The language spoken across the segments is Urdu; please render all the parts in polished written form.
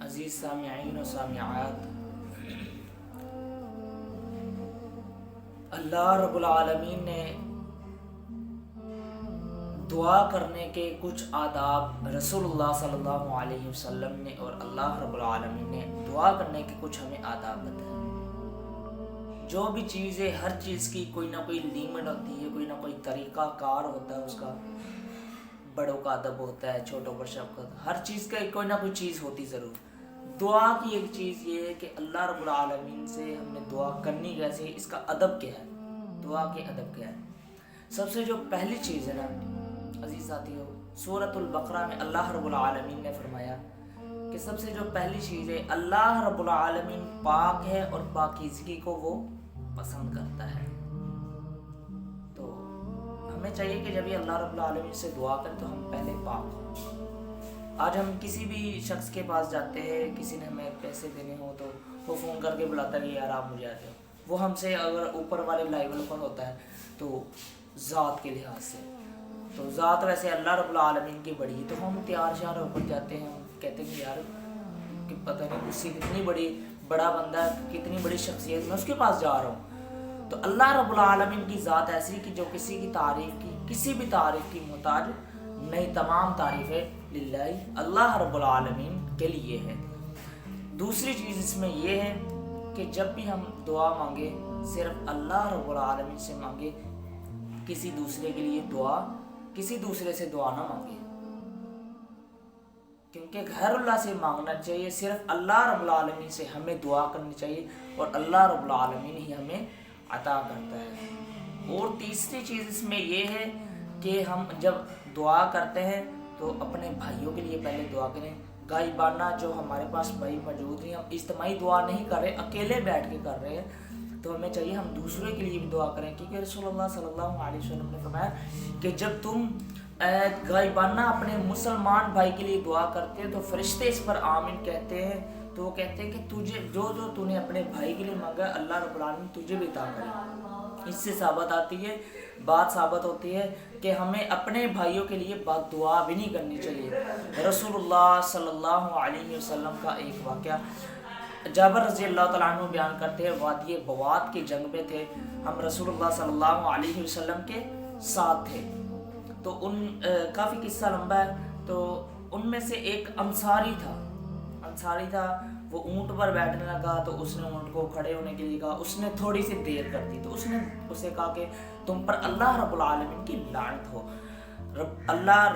عزیز سامعین و سامعات، اللہ رب العالمین نے دعا کرنے کے کچھ آداب رسول اللہ صلی اللہ علیہ وسلم نے اور اللہ رب العالمین نے دعا کرنے کے کچھ ہمیں آداب بتائے۔ جو بھی چیز ہے، ہر چیز کی کوئی نہ کوئی لیمٹ ہوتی ہے، کوئی نہ کوئی طریقہ کار ہوتا ہے، اس کا بڑوں کا ادب ہوتا ہے، چھوٹوں پر شفقت، ہر چیز کا کوئی نہ کوئی چیز ہوتی ضرور۔ دعا کی ایک چیز یہ ہے کہ اللہ رب العالمین سے ہم نے دعا کرنی کیسے ہے، اس کا ادب کیا ہے، دعا کے ادب کیا ہے۔ سب سے جو پہلی چیز ہے نا عزیز ساتھیو، سورۃ البقرہ میں اللہ رب العالمین نے فرمایا کہ سب سے جو پہلی چیز ہے، اللہ رب العالمین پاک ہے اور پاکیزگی کو وہ پسند کرتا ہے۔ تو ہمیں چاہیے کہ جب یہ اللہ رب العالمین سے دعا کریں تو ہم پہلے پاک ہوں۔ آج ہم کسی بھی شخص کے پاس جاتے ہیں، کسی نے ہمیں پیسے دینے ہو تو وہ فون کر کے بلاتا ہے کہ یار آپ مجھے آتے ہو۔ وہ ہم سے اگر اوپر والے لیول پر ہوتا ہے تو ذات کے لحاظ سے، تو ذات ویسے اللہ رب العالمین کی بڑی ہے، تو ہم تیار شیار ہو کر جاتے ہیں، ہم کہتے ہیں کہ یار کہ پتہ نہیں اس سے کتنی بڑا بندہ ہے، کتنی بڑی شخصیت، میں اس کے پاس جا رہا ہوں۔ تو اللہ رب العالمین کی ذات ایسی کہ جو کسی کی تعریف کی، کسی بھی تعریف کی محتاج نہیں، تمام تعریفیں للہ اللہ رب العالمین کے لیے ہے۔ دوسری چیز اس میں یہ ہے کہ جب بھی ہم دعا مانگے صرف اللہ رب العالمین سے مانگے، کسی دوسرے کے لیے دعا، کسی دوسرے سے دعا نہ مانگے، کیونکہ غیر اللہ سے مانگنا چاہیے، صرف اللہ رب العالمین سے ہمیں دعا کرنی چاہیے اور اللہ رب العالمین ہی ہمیں عطا کرتا ہے۔ اور تیسری چیز اس میں یہ ہے کہ ہم جب دعا کرتے ہیں تو اپنے بھائیوں کے لیے پہلے دعا کریں۔ غائبانہ جو ہمارے پاس بھائی موجود ہیں، ہم اجتماعی دعا نہیں کر رہے، اکیلے بیٹھ کے کر رہے ہیں، تو ہمیں چاہیے ہم دوسرے کے لیے بھی دعا کریں، کیونکہ رسول اللہ صلی اللہ علیہ وسلم نے فرمایا کہ جب تم غائبانہ اپنے مسلمان بھائی کے لیے دعا کرتے ہیں تو فرشتے اس پر آمین کہتے ہیں، تو وہ کہتے ہیں کہ تجھے جو تو نے اپنے بھائی کے لیے مانگا اللہ رب العالمین تجھے بھی عطا کرے۔ اس سے بات ثابت ہوتی ہے کہ ہمیں اپنے بھائیوں کے لیے بد دعا بھی نہیں کرنی چاہیے۔ رسول اللہ صلی اللہ علیہ وسلم کا ایک واقعہ جابر رضی اللہ تعالیٰ عنہ بیان کرتے ہیں، وادی بوات کی جنگ میں تھے، ہم رسول اللہ صلی اللہ علیہ وسلم کے ساتھ تھے، تو کافی قصہ لمبا ہے، تو ان میں سے ایک انصاری تھا، وہ اونٹ پر بیٹھنے لگا تو اس نے اونٹ کو کھڑے ہونے کے لیے کہا، اس نے تھوڑی سی دیر کر دی، تو اس نے اسے کہا کہ تم پر اللہ رب العالمین کی لعنت ہو۔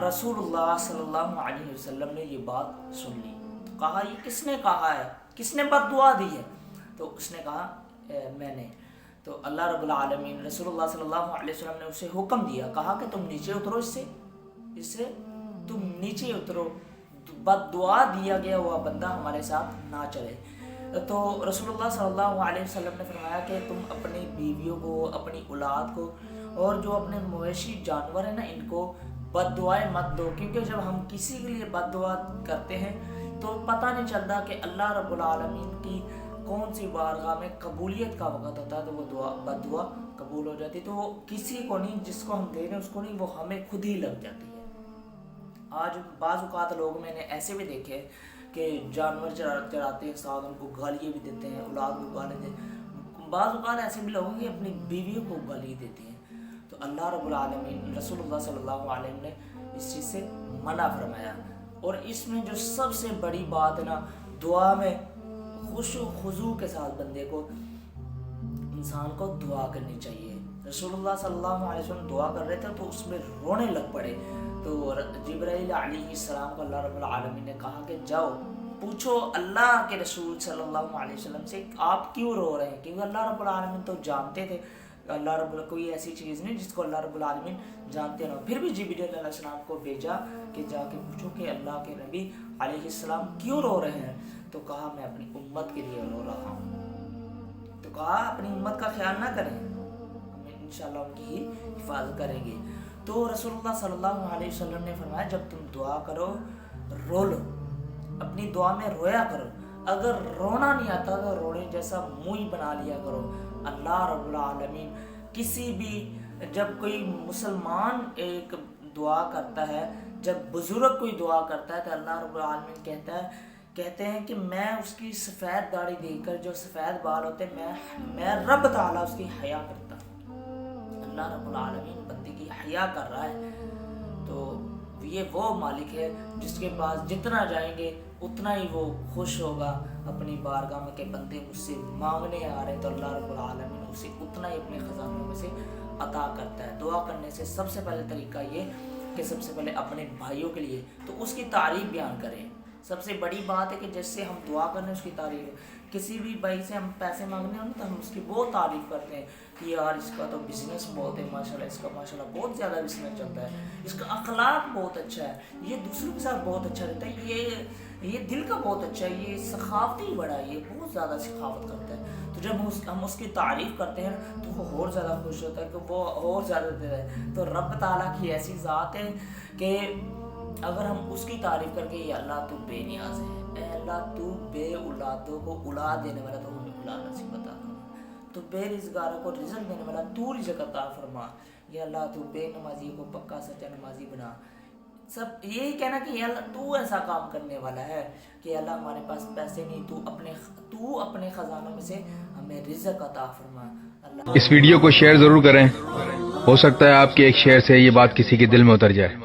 رسول اللہ صلی اللہ علیہ وسلم نے یہ بات سن لی، تو کہا یہ کس نے کہا ہے، کس نے بد دعا دی ہے؟ تو اس نے کہا میں نے۔ تو اللہ رب العالمین رسول اللہ صلی اللہ علیہ وسلم نے اسے حکم دیا، کہا کہ تم نیچے اترو، اس سے تم نیچے اترو، بد دعا دیا گیا ہوا بندہ ہمارے ساتھ نہ چلے۔ تو رسول اللہ صلی اللہ علیہ وسلم نے فرمایا کہ تم اپنی بیویوں کو، اپنی اولاد کو اور جو اپنے مویشی جانور ہیں نا، ان کو بد دعائیں مت دو، کیونکہ جب ہم کسی کے لیے بد دعا کرتے ہیں تو پتہ نہیں چلتا کہ اللہ رب العالمین کی کون سی بارگاہ میں قبولیت کا وقت ہوتا ہے، تو وہ بد دعا قبول ہو جاتی، تو وہ کسی کو نہیں، جس کو ہم دے رہے ہیں اس کو نہیں، وہ ہمیں خود ہی لگ جاتی ہے۔ آج بعض اوقات لوگ میں نے ایسے بھی دیکھے کہ جانور چراتے ہیں، ساتھ ان کو گالیاں بھی دیتے ہیں، اولاد کو گالی دیتے ہیں، بعض اوقات ایسے بھی لوگ ہیں کہ اپنی بیویوں کو گالی دیتے ہیں۔ تو اللہ رب العالمین رسول اللہ صلی اللہ علیہ وسلم نے اس چیز سے منع فرمایا۔ اور اس میں جو سب سے بڑی بات ہے نا، دعا میں خشوع و خضوع کے ساتھ بندے کو، انسان کو دعا کرنی چاہیے۔ رسول اللہ صلی اللہ علیہ وسلم دعا کر رہے تھے تو اس میں رونے لگ پڑے، تو جبرائیل علیہ السلام کو اللہ رب العالمین نے کہا کہ جاؤ پوچھو اللہ کے رسول صلی اللہ علیہ وسلم سے آپ کیوں رو رہے ہیں، کیونکہ اللہ رب العالمین تو جانتے تھے، کوئی ایسی چیز نہیں جس کو اللہ رب العالمین جانتے نہ ہو۔ پھر بھی جبرائیل علیہ السلام کو بھیجا کہ جا کے پوچھو کہ اللہ کے نبی علیہ السلام کیوں رو رہے ہیں؟ تو کہا میں اپنی امت کے لیے رو رہا ہوں۔ تو کہا اپنی امت کا خیال نہ کریں، ہم انشاءاللہ ان کی ہی حفاظت کریں گے۔ تو رسول اللہ صلی اللہ علیہ وسلم نے فرمایا جب تم دعا کرو رو لو، اپنی دعا میں رویا کرو، اگر رونا نہیں آتا تو رونے جیسا منہ بنا لیا کرو۔ اللہ رب العالمین کسی بھی، جب کوئی مسلمان ایک دعا کرتا ہے، جب بزرگ کوئی دعا کرتا ہے تو اللہ رب العالمین کہتا ہے کہتے ہیں کہ میں اس کی سفید داڑھی دیکھ کر، جو سفید بال ہوتے ہیں، میں رب تعالیٰ اس کی حیا کرتا ہوں۔ اللہ رب العالمین بندے کی حیا کر رہا ہے، تو یہ وہ مالک ہے جس کے پاس جتنا جائیں گے اتنا ہی وہ خوش ہوگا اپنی بارگاہ میں کہ بندے مجھ سے مانگنے آ رہے، تو اللہ رب العالمین اسے اتنا ہی اپنے خزانوں میں سے عطا کرتا ہے۔ دعا کرنے سے سب سے پہلے طریقہ یہ کہ سب سے پہلے اپنے بھائیوں کے لیے تو اس کی تعریف بیان کریں۔ سب سے بڑی بات ہے کہ جس سے ہم دعا کرنے اس کی تعریف، کسی بھی بھائی سے ہم پیسے مانگنے ہوں تو ہم اس کی بہت تعریف کرتے ہیں کہ یار اس کا تو بزنس بہت ہے، ماشاءاللہ اس کا ماشاءاللہ بہت زیادہ بزنس چلتا ہے، اس کا اخلاق بہت اچھا ہے، یہ دوسروں کے ساتھ بہت اچھا رہتا ہے، یہ دل کا بہت اچھا ہے، یہ سخاوتی بڑا ہے، یہ بہت زیادہ سخاوت کرتا ہے۔ تو جب ہم اس کی تعریف کرتے ہیں تو وہ اور زیادہ خوش ہوتا ہے کہ وہ اور زیادہ دے رہا ہے۔ تو رب تعالیٰ کی ایسی ذات ہے کہ اگر ہم اس کی تعریف کر کے یا اللہ تو بے نیاز ہے، اے اللہ تو بے اولادوں کو اولاد دینے والا، تو ہمیں اولاد نصیب عطا فرما، تو بے رزقاروں کو رزق دینے والا تو رزق عطا فرما، یا اللہ تو بے نمازی کو پکا سچا نمازی بنا۔ سب یہی کہنا کہ یا اللہ تو ایسا کام کرنے والا ہے کہ اللہ ہمارے پاس پیسے نہیں، تو اپنے خزانوں میں سے ہمیں رزق عطا فرما۔ اللہ اس ویڈیو کو شیئر ضرور کریں، ہو سکتا ہے آپ کے ایک شیئر سے یہ بات کسی کے دل میں اتر جائے۔